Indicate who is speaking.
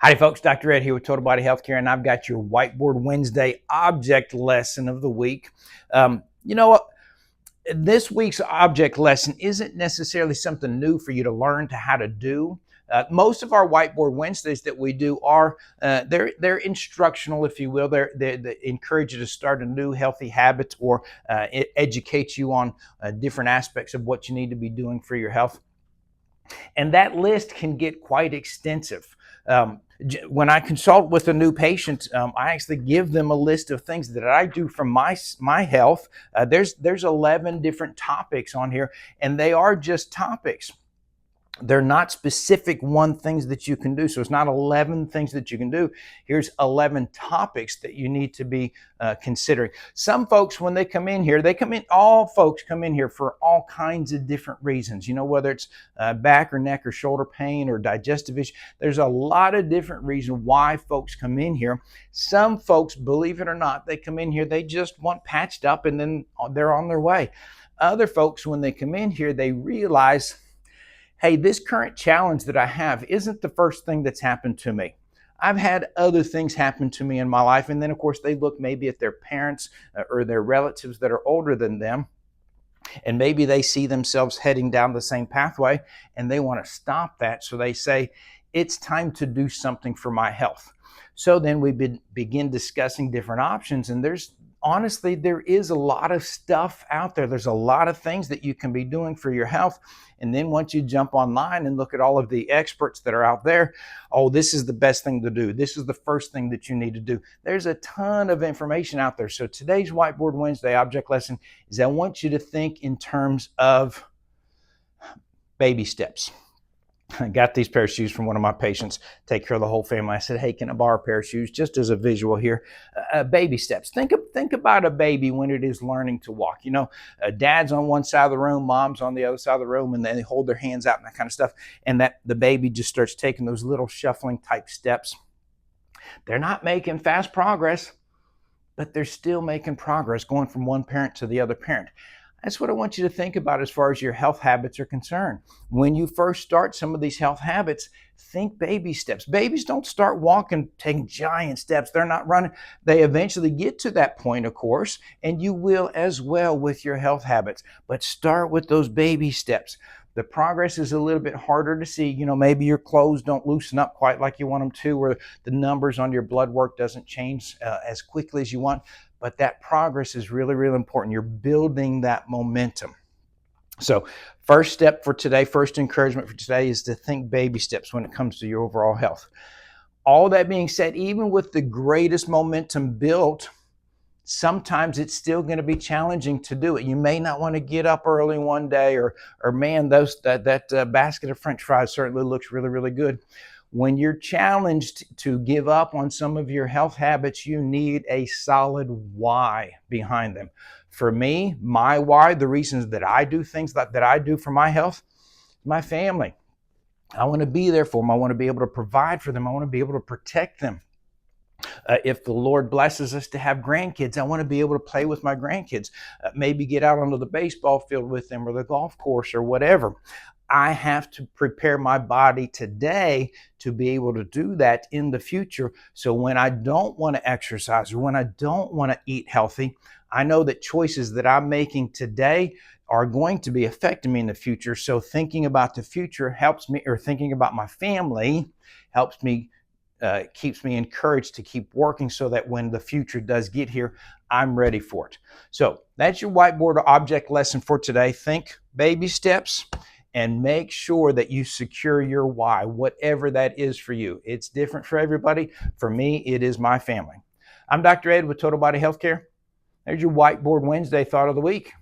Speaker 1: Howdy folks, Dr. Ed here with Total Body Healthcare, and I've got your Whiteboard Wednesday object lesson of the week. You know what? This week's object lesson isn't necessarily something new for you to learn to how to do. Most of our Whiteboard Wednesdays that we do are they're instructional, if you will. They encourage you to start a new healthy habit or educate you on different aspects of what you need to be doing for your health. And that list can get quite extensive. When I consult with a new patient, I actually give them a list of things that I do for my health. There's 11 different topics on here, and they are just topics. They're not specific one things that you can do. So it's not 11 things that you can do. Here's 11 topics that you need to be considering. Some folks, when they come in here, all folks come in here for all kinds of different reasons. You know, whether it's back or neck or shoulder pain or digestive issue, there's a lot of different reasons why folks come in here. Some folks, believe it or not, they come in here, they just want patched up and then they're on their way. Other folks, when they come in here, they realize, hey, this current challenge that I have isn't the first thing that's happened to me. I've had other things happen to me in my life. And then, of course, they look maybe at their parents or their relatives that are older than them. And maybe they see themselves heading down the same pathway and they want to stop that. So they say, it's time to do something for my health. So then we begin discussing different options. And honestly, there is a lot of stuff out there. There's a lot of things that you can be doing for your health. And then once you jump online and look at all of the experts that are out there, oh, this is the best thing to do. This is the first thing that you need to do. There's a ton of information out there. So today's Whiteboard Wednesday object lesson is I want you to think in terms of baby steps. I got these pair of shoes from one of my patients, take care of the whole family. I said, hey, can I borrow a pair of shoes? Just as a visual here. Baby steps. Think about a baby when it is learning to walk. You know, dad's on one side of the room, mom's on the other side of the room, and then they hold their hands out and that kind of stuff. And that the baby just starts taking those little shuffling type steps. They're not making fast progress, but they're still making progress going from one parent to the other parent. That's what I want you to think about as far as your health habits are concerned. When you first start some of these health habits, think baby steps. Babies don't start walking, taking giant steps. They're not running. They eventually get to that point, of course, and you will as well with your health habits. But start with those baby steps. The progress is a little bit harder to see. You know, maybe your clothes don't loosen up quite like you want them to, or the numbers on your blood work doesn't change as quickly as you want. But that progress is really, really important. You're building that momentum. So first step for today, first encouragement for today is to think baby steps when it comes to your overall health. All that being said, even with the greatest momentum built, sometimes it's still going to be challenging to do it. You may not want to get up early one day or man, that basket of French fries certainly looks really, really good. When you're challenged to give up on some of your health habits, you need a solid why behind them. For me, my why, the reasons that I do things that I do for my health, my family. I want to be there for them. I want to be able to provide for them. I want to be able to protect them. If the Lord blesses us to have grandkids, I want to be able to play with my grandkids, maybe get out onto the baseball field with them or the golf course or whatever. I have to prepare my body today to be able to do that in the future. So when I don't want to exercise or when I don't want to eat healthy, I know that choices that I'm making today are going to be affecting me in the future. So thinking about the future helps me, or thinking about my family helps me, keeps me encouraged to keep working so that when the future does get here, I'm ready for it. So that's your whiteboard object lesson for today. Think baby steps. And make sure that you secure your why, whatever that is for you. It's different for everybody. For me, it is my family. I'm Dr. Ed with Total Body Healthcare. There's your Whiteboard Wednesday thought of the week.